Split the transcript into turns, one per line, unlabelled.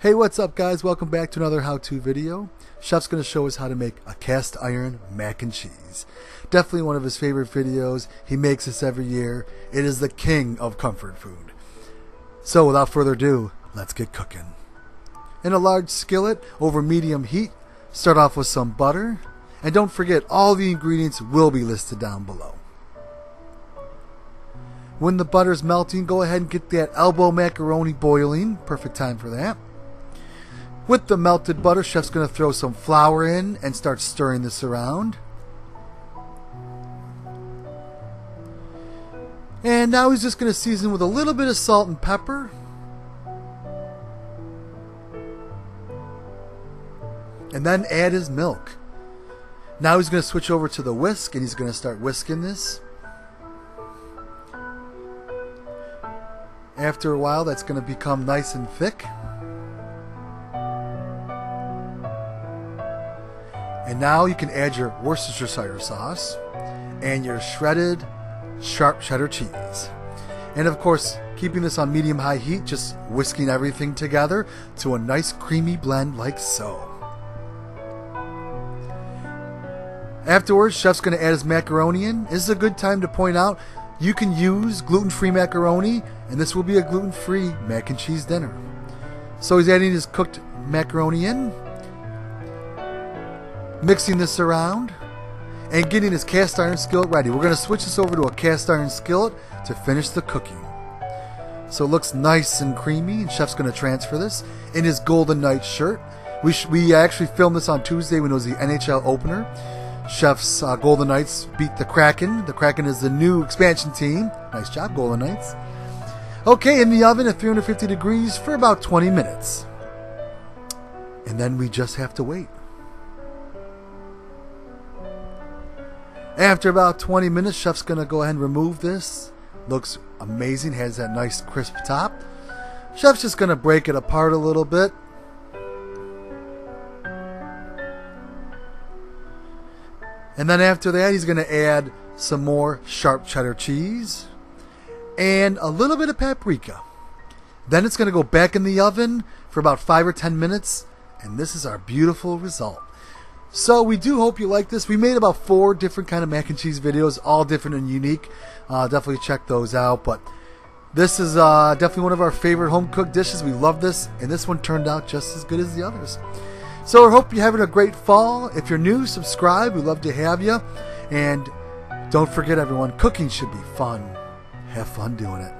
Hey, what's up guys? Welcome back to another how-to video. Chef's going to show us how to make a cast iron mac and cheese. Definitely one of his favorite videos. He makes this every year. It is the king of comfort food. So without further ado, let's get cooking. In a large skillet over medium heat, start off with some butter. And don't forget, all the ingredients will be listed down below. When the butter's melting, go ahead and get that elbow macaroni boiling. Perfect time for that. With the melted butter, chef's going to throw some flour in and start stirring this around. And now he's just going to season with a little bit of salt and pepper. And then add his milk. Now he's going to switch over to the whisk and he's going to start whisking this. After a while, that's going to become nice and thick. And now you can add your Worcestershire sauce and your shredded sharp cheddar cheese. And of course, keeping this on medium-high heat, just whisking everything together to a nice creamy blend like so. Afterwards, chef's going to add his macaroni in. This is a good time to point out you can use gluten-free macaroni, and this will be a gluten-free mac and cheese dinner. So he's adding his cooked macaroni in, mixing this around, and getting his cast iron skillet ready. We're going to switch this over to a cast iron skillet to finish the cooking. So it looks nice and creamy, and chef's going to transfer this in his Golden Knights shirt. We actually filmed this on Tuesday when it was the NHL opener. Chef's Golden Knights beat the Kraken. The Kraken is the new expansion team. Nice job, Golden Knights. Okay, in the oven at 350 degrees for about 20 minutes. And then we just have to wait. After about 20 minutes, chef's going to go ahead and remove this. Looks amazing, has that nice crisp top. Chef's just going to break it apart a little bit. And then after that, he's going to add some more sharp cheddar cheese and a little bit of paprika. Then it's going to go back in the oven for about 5 or 10 minutes, and this is our beautiful result. So we do hope you like this. We made about 4 different kind of mac and cheese videos, all different and unique. Definitely check those out. But this is definitely one of our favorite home cooked dishes. We love this, and this one turned out just as good as the others. So I hope you're having a great fall. If you're new, subscribe. We'd love to have you. And don't forget, everyone, cooking should be fun. Have fun doing it.